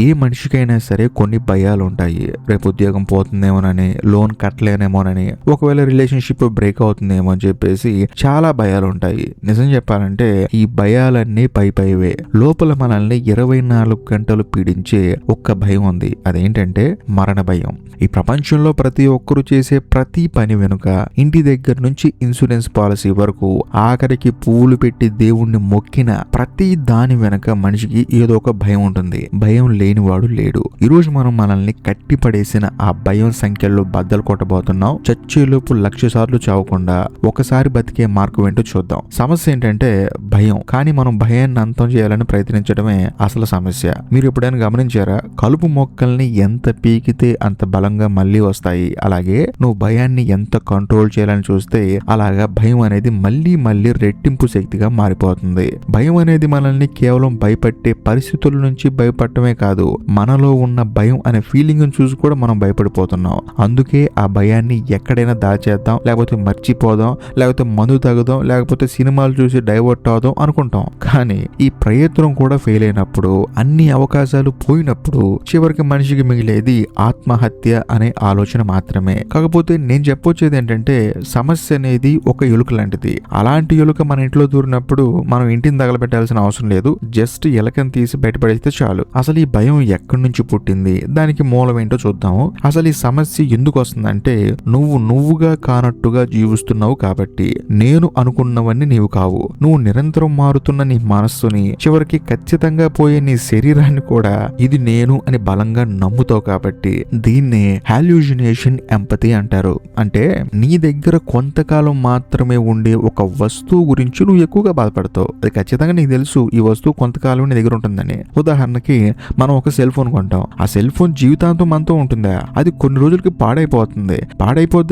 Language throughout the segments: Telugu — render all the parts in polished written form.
ఏ మనిషికైనా సరే కొన్ని భయాలు ఉంటాయి. రేపు ఉద్యోగం పోతుందేమోనని, లోన్ కట్టలేనేమోనని, ఒకవేళ రిలేషన్షిప్ బ్రేక్ అవుతుందేమో అని చెప్పేసి చాలా భయాలు ఉంటాయి. నిజం చెప్పాలంటే ఈ భయాలన్నీ పైవే. లోపల మనల్ని 24 గంటలు పీడించే ఒక్క భయం ఉంది. అదేంటంటే మరణ భయం. ఈ ప్రపంచంలో ప్రతి ఒక్కరు చేసే ప్రతి పని వెనుక, ఇంటి దగ్గర నుంచి ఇన్సూరెన్స్ పాలసీ వరకు, ఆఖరికి పూలు పెట్టి దేవుణ్ణి మొక్కిన ప్రతి దాని వెనక మనిషికి ఏదో ఒక భయం ఉంటుంది. భయం లేనివాడు లేడు. ఈరోజు మనం మనల్ని కట్టిపడేసిన ఆ భయం సంఖ్యల్లో బద్దలు కొట్టబోతున్నాం. చచ్చేలోపు 1,00,000 సార్లు చావకుండా ఒకసారి బతికే మార్గం ఏంటో చూద్దాం. సమస్య ఏంటంటే భయం. కానీ మనం భయాన్ని అంతం చేయాలని ప్రయత్నించడమే అసలు సమస్య. మీరు ఎప్పుడైనా గమనించారా? కలుపు మొక్కల్ని ఎంత పీకితే అంత బలంగా మళ్ళీ వస్తాయి. అలాగే నువ్వు భయాన్ని ఎంత కంట్రోల్ చేయాలని చూస్తే అలాగా భయం అనేది మళ్ళీ రెట్టింపు శక్తిగా మారిపోతుంది. భయం అనేది మనల్ని కేవలం భయపట్టే పరిస్థితుల నుంచి భయపడటమే కాదు, మనలో ఉన్న భయం అనే ఫీలింగ్ చూసి కూడా మనం భయపడిపోతున్నాం. అందుకే ఆ భయాన్ని ఎక్కడైనా దాచేద్దాం, లేకపోతే మర్చిపోదాం, లేకపోతే మందు తాగుదాం, లేకపోతే సినిమాలు చూసి డైవర్ట్ అవుదాం అనుకుంటాం. కానీ ఈ ప్రయత్నం కూడా ఫెయిల్ అయినప్పుడు, అన్ని అవకాశాలు పోయినప్పుడు చివరికి మనిషికి మిగిలేది ఆత్మహత్య అనే ఆలోచన మాత్రమే. కాకపోతే నేను చెప్పొచ్చేది ఏంటంటే సమస్య అనేది ఒక ఎలుక లాంటిది. అలాంటి ఎలుక మన ఇంట్లో దూరినప్పుడు మనం ఇంటిని తగలబెట్టాల్సిన అవసరం లేదు. జస్ట్ ఎలకని తీసి బయటపడేస్తే చాలు. అసలు ఈ భయం ఎక్కడి నుంచి పుట్టింది, దానికి మూలం ఏంటో చూద్దాము. అసలు ఈ సమస్య ఎందుకు వస్తుందంటే నువ్వుగా కానట్టుగా జీవిస్తున్నావు కాబట్టి. నేను అనుకున్నవన్నీ నీవు కావు. నువ్వు నిరంతరం మారుతున్న నీ మనస్సుని, చివరికి ఖచ్చితంగా పోయే నీ శరీరాన్ని కూడా ఇది నేను అని బలంగా నమ్ముతావు కాబట్టి. దీన్నే హాల్యూజినేషన్ ఎంపతి అంటారు. అంటే నీ దగ్గర కొంతకాలం మాత్రమే ఉండే ఒక వస్తువు గురించి నువ్వు ఎక్కువగా బాధపడతావు. అది ఖచ్చితంగా నీకు తెలుసు ఈ వస్తువు కొంతకాలం నీ దగ్గర ఉంటుందని. ఉదాహరణకి మనం ఒక సెల్ ఫోన్ కొంటాం. ఆ సెల్ ఫోన్ జీవితాంతం మనతో ఉంటుందా? అది కొన్ని రోజులకి పాడైపోతుంది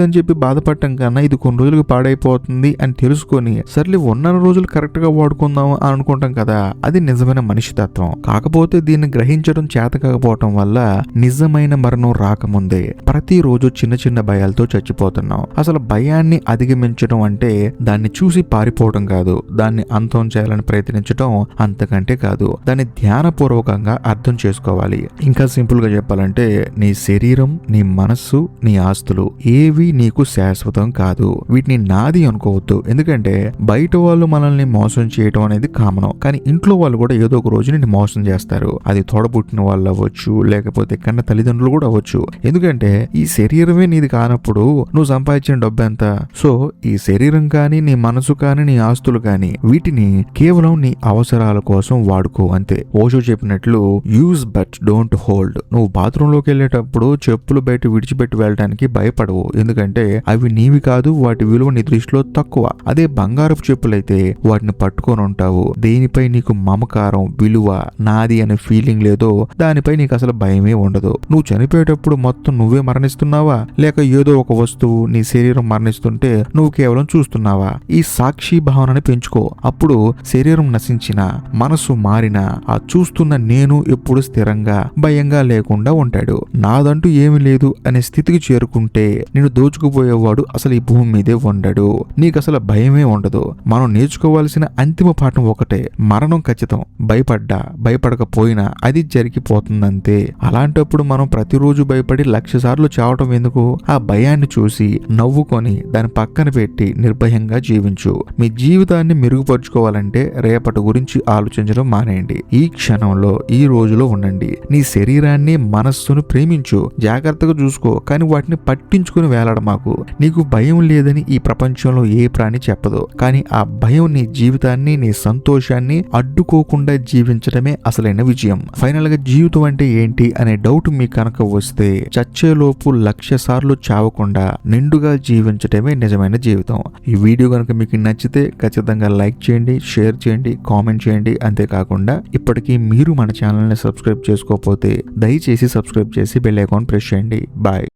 అని చెప్పి బాధపడటం కన్నా ఇది కొన్ని రోజులకి పాడైపోతుంది అని తెలుసుకొని సర్లే ఉన్న రోజులు కరెక్ట్ గా వాడుకుందాం అని అనుకుంటాం కదా. అది నిజమైన మనిషి తత్వం. కాకపోతే దీన్ని గ్రహించడం చేత కాకపోవటం వల్ల నిజమైన మరణం రాకముందే ప్రతిరోజు చిన్న భయాలతో చచ్చిపోతున్నాం. అసలు భయాన్ని అధిగమించడం అంటే దాన్ని చూసి పారిపోవడం కాదు, దాన్ని అంతం చేయాలని ప్రయత్నించడం అంతకంటే కాదు. దాన్ని ధ్యానపూర్వకంగా అర్థం చేసుకోవాలి. ఇంకా సింపుల్ గా చెప్పాలంటే నీ శరీరం, నీ మనస్సు, నీ ఆస్తులు ఏవి నీకు శాశ్వతం కాదు. వీటిని నాది అనుకోవద్దు. ఎందుకంటే బయట వాళ్ళు మనల్ని మోసం చేయడం అనేది కామనం. కానీ ఇంట్లో వాళ్ళు కూడా ఏదో ఒక రోజు నిన్ను మోసం చేస్తారు. అది తోడబుట్టిన వాళ్ళు అవ్వచ్చు, లేకపోతే కన్న తల్లిదండ్రులు కూడా అవ్వచ్చు. ఎందుకంటే ఈ శరీరమే నీది కానప్పుడు నువ్వు సంపాదించిన డబ్బు ఎంత? సో ఈ శరీరం కానీ, నీ మనసు కానీ, నీ ఆస్తులు కానీ వీటిని కేవలం నీ అవసరాల కోసం వాడుకో అంతే. ఓషో చెప్పినట్లు యూజ్ బట్ డోంట్ హోల్డ్. నువ్వు బాత్రూమ్ లోకి వెళ్ళేటప్పుడు చెప్పులు బయట విడిచిపెట్టి వెళ్ళడానికి భయపడవు. ఎందుకంటే అవి నీవి కాదు, వాటి విలువ నీ దృష్టిలో తక్కువ. అదే బంగారపు చెప్పులైతే వాటిని పట్టుకొని ఉంటావు. దేనిపై నీకు మమకారం, విలువ, నాది అనే ఫీలింగ్ లేదో దానిపై నీకు అసలు భయమే ఉండదు. నువ్వు చనిపోయేటప్పుడు మొత్తం నువ్వే మరణిస్తున్నావా, లేక ఏదో ఒక వస్తువు నీ శరీరం మరణిస్తుంటే నువ్వు కేవలం చూస్తున్నావా? ఈ సాక్షి భావనని పెంచుకో. అప్పుడు శరీరం నశించినా, మనసు మారినా ఆ చూస్తున్న నేను ఎప్పుడు స్థిరంగా, భయంగా లేకుండా ఉంటాడు. నాదంటూ ఏమీ లేదు అనే స్థితికి చేరుకుంటే నిన్ను దోచుకుపోయేవాడు అసలు ఈ భూమి మీదే ఉండడు. నీకు అసలు భయమే ఉండదు. మనం నేర్చుకోవాల్సిన అంతిమ పాఠం ఒకటే: మరణం ఖచ్చితం. భయపడకపోయినా అది జరిగిపోతుందంతే. అలాంటప్పుడు మనం ప్రతిరోజు భయపడి 1,00,000 సార్లు చావటం ఎందుకు? ఆ భయాన్ని చూసి నవ్వుకొని దాని పక్కన పెట్టి నిర్భయంగా జీవించు. మీ జీవితాన్ని మెరుగుపరుచుకోవాలంటే రేపటి గురించి ఆలోచించడం మానేయండి. ఈ క్షణంలో, ఈ రోజులో ఉండండి. నీ శరీరాన్ని, మనస్సును ప్రేమించు, జాగ్రత్తగా చూసుకో. కానీ వాటిని పట్టించుకుని వేలాడమాకు. నీకు భయం లేదని ఈ ప్రపంచంలో ఏ ప్రాణి చెప్పదు. కానీ ఆ భయం నీ జీవితాన్ని, నీ సంతోషాన్ని అడ్డుకోకుండా జీవించడమే అసలైన విజయం. ఫైనల్ గా జీవితం అంటే ఏంటి అనే డౌట్ మీకు కనుక వస్తే, చచ్చేలోపు 1,00,000 సార్లు చావకుండా నిండుగా జీవించడమే నిజమైన జీవితం. ఈ వీడియో కనుక మీకు నచ్చితే ఖచ్చితంగా లైక్ చేయండి, షేర్ చేయండి, కామెంట్ చేయండి. అంతేకాకుండా ఇప్పటికీ మీరు మన ఛానల్ ని సబ్స్క్రైబ్ చేసుకోకపోతే దయచేసి సబ్స్క్రైబ్ చేసి బెల్ ఐకాన్ ప్రెస్ చేయండి. బాయ్.